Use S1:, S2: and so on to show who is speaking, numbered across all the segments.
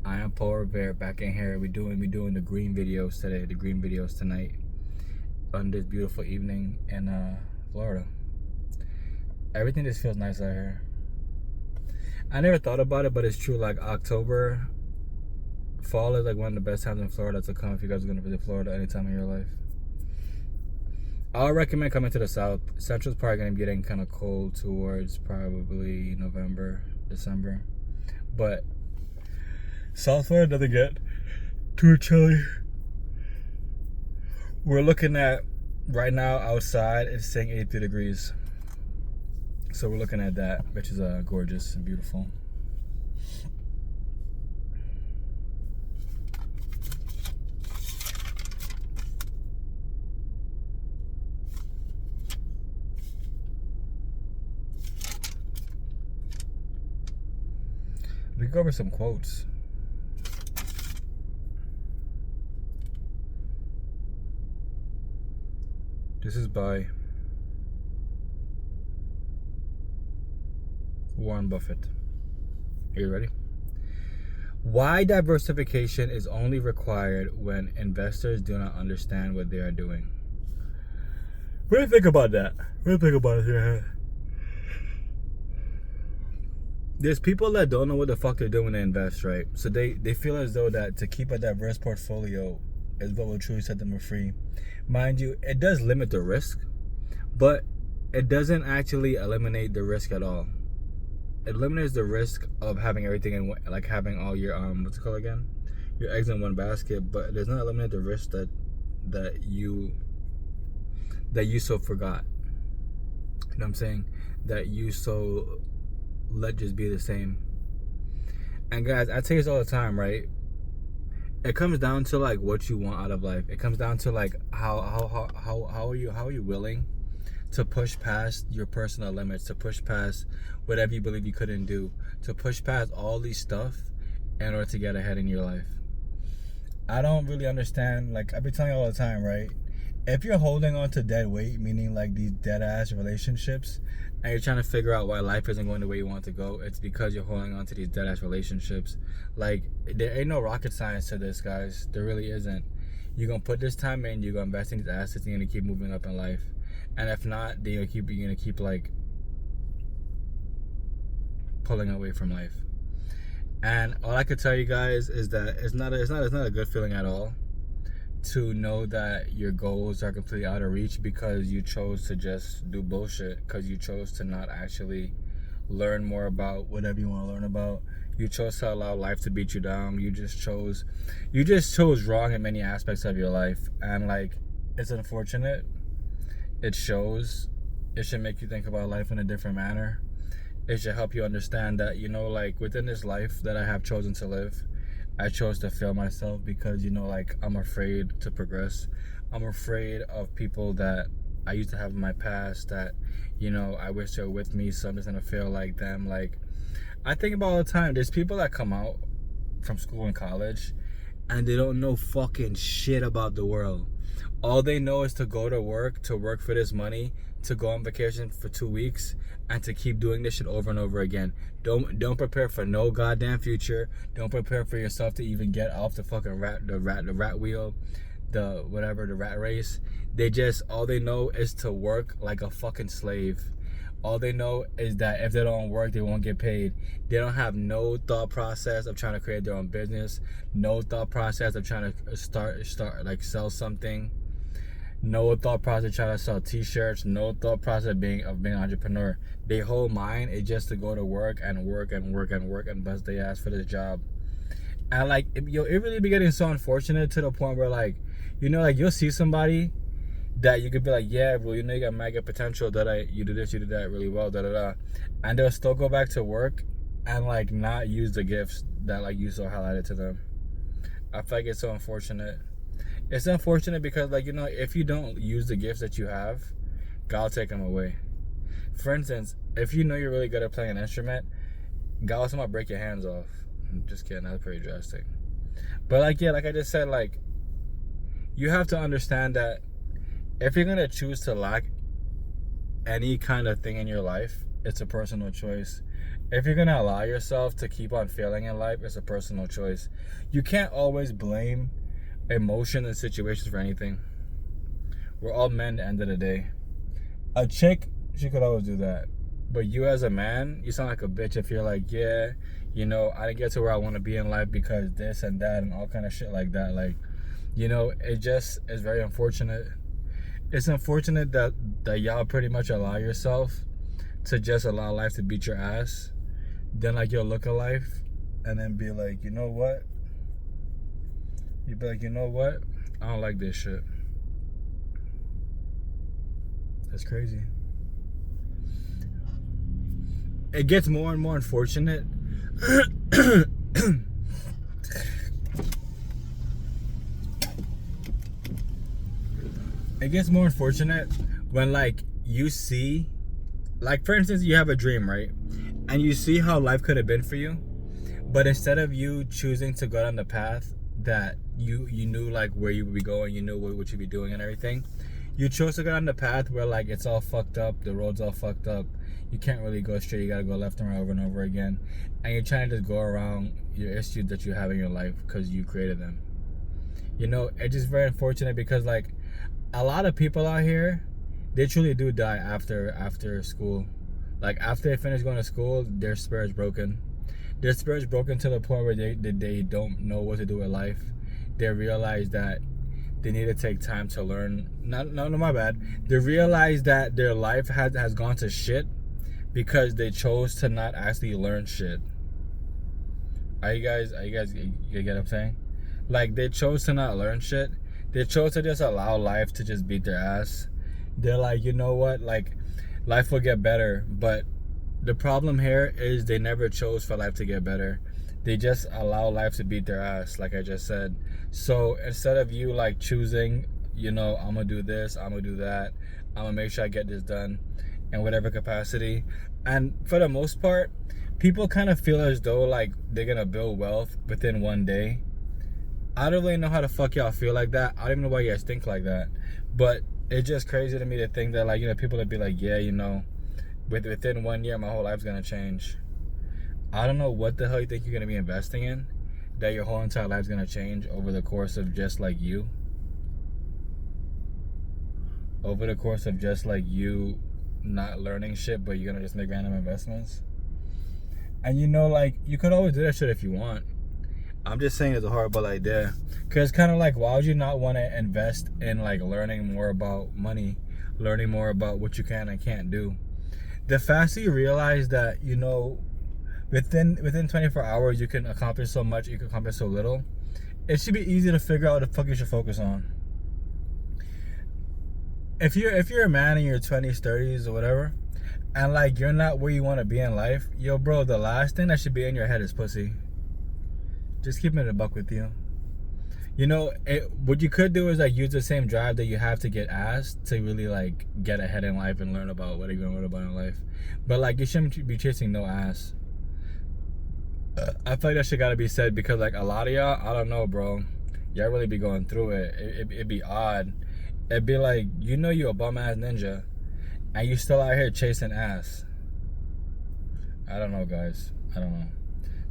S1: I am Polar Bear back in here. We doing the green videos today, the green videos tonight on this beautiful evening in Florida. Everything just feels nice out here. I never thought about it, but it's true. Like October, fall is like one of the best times in Florida to come if you guys are gonna visit Florida any time in your life. I would recommend coming to the south. Central's probably gonna be getting kind of cold towards probably November, December, but South Florida doesn't get too chilly. We're looking at right now outside it's saying 83 degrees. So we're looking at that, which is gorgeous and beautiful. We can go over some quotes. This is by Warren Buffett. Are you ready? Why diversification is only required when investors do not understand what they are doing. What do you think about that? What do you think about it? There's people that don't know what the fuck they're doing when they invest, right? So they feel as though that to keep a diverse portfolio is what will truly set them free. Mind you, it does limit the risk, but it doesn't actually eliminate the risk at all. It eliminates the risk of having everything in, like having all your what's it called again? Your eggs in one basket, but it does not eliminate the risk that you so forgot. You know what I'm saying? That you so let just be the same. And guys, I say this all the time, right? It comes down to like what you want out of life. It comes down to like how are you willing to push past your personal limits, to push past whatever you believe you couldn't do, to push past all these stuff in order to get ahead in your life. I don't really understand, like I've been telling you all the time, right? If you're holding on to dead weight, meaning like these dead ass relationships, and you're trying to figure out why life isn't going the way you want to go, it's because you're holding on to these dead ass relationships. Like there ain't no rocket science to this, guys. There really isn't. You're gonna put this time in, you're gonna invest in these assets, and you're gonna keep moving up in life. And if not, then you're gonna keep like pulling away from life. And all I could tell you guys is that it's not a good feeling at all to know that your goals are completely out of reach because you chose to just do bullshit, because you chose to not actually learn more about whatever you want to learn about. You chose to allow life to beat you down. You just chose wrong in many aspects of your life. And like, it's unfortunate. It shows. It should make you think about life in a different manner. It should help you understand that, you know, like within this life that I have chosen to live, I chose to fail myself because, you know, like I'm afraid to progress. I'm afraid of people that I used to have in my past that, you know, I wish they were with me, so I'm just gonna fail like them. Like, I think about all the time, there's people that come out from school and college and they don't know fucking shit about the world. All they know is to go to work for this money, to go on vacation for 2 weeks, and to keep doing this shit over and over again. Don't prepare for no goddamn future. Don't prepare for yourself to even get off the fucking rat wheel, the rat race. All they know is to work like a fucking slave. All they know is that if they don't work, they won't get paid. They don't have no thought process of trying to create their own business. No thought process of trying to start like sell something. No thought process trying to sell t-shirts. No thought process of being an entrepreneur. Their whole mind is just to go to work and bust their ass for this job. And like, it really be getting so unfortunate to the point where like, you know, like you'll see somebody that you could be like, yeah, bro, you know, you got mega potential, you do this, you do that really well, and they'll still go back to work and like not use the gifts that like you so highlighted to them. I feel like it's so unfortunate. It's unfortunate because, like, you know, if you don't use the gifts that you have, God will take them away. For instance, if you know you're really good at playing an instrument, God will somehow break your hands off. I'm just kidding, that's pretty drastic. But like, yeah, like I just said, like, you have to understand that if you're gonna choose to lack any kind of thing in your life, it's a personal choice. If you're gonna allow yourself to keep on failing in life, it's a personal choice. You can't always blame emotion and situations for anything. We're all men at the end of the day. A chick, she could always do that. But you as a man, you sound like a bitch if you're like, yeah, you know, I didn't get to where I want to be in life because this and that and all kind of shit like that. Like, you know, it just is very unfortunate. It's unfortunate that y'all pretty much allow yourself to just allow life to beat your ass. Then like you'll look at life and then be like, you know what? You'd be like, you know what? I don't like this shit. That's crazy. It gets more and more unfortunate. It gets more unfortunate when like you see, like for instance, you have a dream, right? And you see how life could have been for you, but instead of you choosing to go down the path that you knew like where you would be going, you knew what you'd be doing and everything, you chose to go down the path where like it's all fucked up, the road's all fucked up, you can't really go straight, you gotta go left and right over and over again, and you're trying to just go around your issues that you have in your life because you created them. You know, it's just very unfortunate because like a lot of people out here, they truly do die after school. Like after they finish going to school, their spirit's broken. Their spirit's broken to the point where they don't know what to do with life. They realize that they need to take time to learn. No, my bad. They realize that their life has gone to shit because they chose to not actually learn shit. You get what I'm saying? Like they chose to not learn shit. They chose to just allow life to just beat their ass. They're like, you know what? Like life will get better, but the problem here is they never chose for life to get better. They just allow life to beat their ass, like I just said. So instead of you like choosing, you know, I'm gonna do this, I'm gonna do that, I'm gonna make sure I get this done in whatever capacity. And for the most part, people kind of feel as though like they're gonna build wealth within one day. I don't really know how the fuck y'all feel like that. I don't even know why you guys think like that. But it's just crazy to me to think that like, you know, people would be like, yeah, you know, within 1 year my whole life's gonna change. I don't know what the hell you think you're gonna be investing in that your whole entire life's gonna change over the course of just like you. Over the course of just like you not learning shit, but you're gonna just make random investments. And you know, like you could always do that shit if you want. I'm just saying it's a horrible idea. Cause kind of like, why would you not want to invest in like learning more about money, learning more about what you can and can't do? The faster you realize that, you know, within 24 hours you can accomplish so much, you can accomplish so little, it should be easy to figure out what the fuck you should focus on. If you're a man in your 20s, 30s, or whatever, and like you're not where you want to be in life, yo, bro, the last thing that should be in your head is pussy. Just keeping it a buck with you. You know, what you could do is like use the same drive that you have to get ass to really like get ahead in life and learn about what you're going to learn about in life. But like you shouldn't be chasing no ass. I feel like that shit gotta be said because like a lot of y'all, I don't know, bro. Y'all really be going through it. It'd be odd. It'd be like, you know, you a bum ass ninja and you still out here chasing ass. I don't know, guys. I don't know.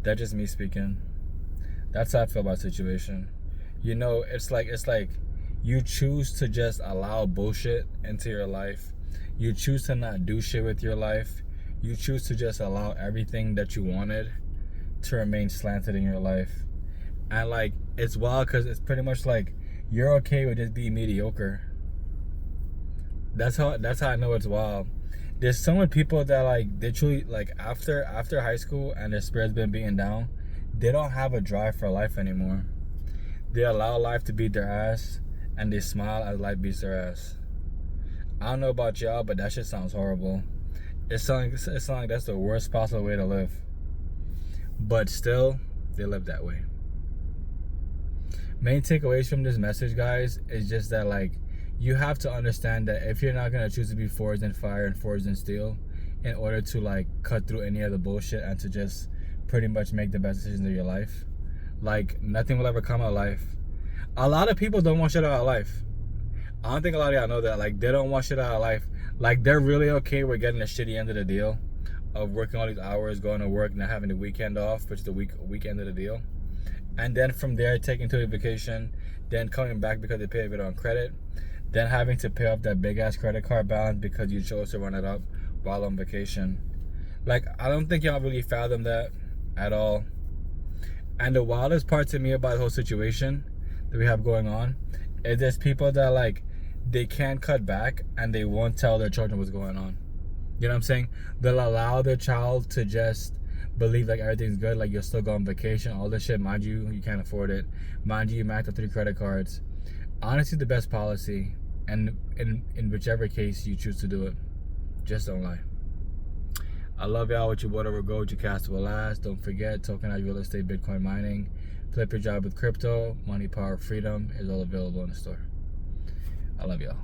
S1: That's just me speaking. That's how I feel about the situation. You know, it's like you choose to just allow bullshit into your life. You choose to not do shit with your life. You choose to just allow everything that you wanted to remain slanted in your life. And like, it's wild because it's pretty much like you're okay with just being mediocre. That's how I know it's wild. There's so many people that like, they truly like after high school and their spirit's been beaten down, they don't have a drive for life anymore. They allow life to beat their ass and they smile as life beats their ass. I don't know about y'all, but that shit sounds horrible. It sounds like that's the worst possible way to live. But still, they live that way. Main takeaways from this message, guys, is just that like you have to understand that if you're not gonna choose to be forged in fire and forged in steel in order to like cut through any other bullshit and to just pretty much make the best decisions of your life, like nothing will ever come out of life. A lot of people don't want shit out of life. I don't think a lot of y'all know that. Like they don't want shit out of life. Like they're really okay with getting the shitty end of the deal, of working all these hours, going to work, not having the weekend off, which is the weekend of the deal. And then from there, taking to a vacation, then coming back because they paid it on credit, then having to pay off that big ass credit card balance because you chose to run it up while on vacation. Like, I don't think y'all really fathom that at all. And the wildest part to me about the whole situation that we have going on is there's people that, like, they can't cut back and they won't tell their children what's going on. You know what I'm saying? They'll allow their child to just believe like everything's good, like you'll still go on vacation, all this shit. Mind you can't afford it. Mind you maxed out 3 credit cards. Honestly, the best policy, and in whichever case you choose to do it, just don't lie. I love y'all. With your whatever gold, your cast will last. Don't forget, tokenized real estate, Bitcoin mining, flip your job with crypto, money, power, freedom is all available in the store. I love y'all.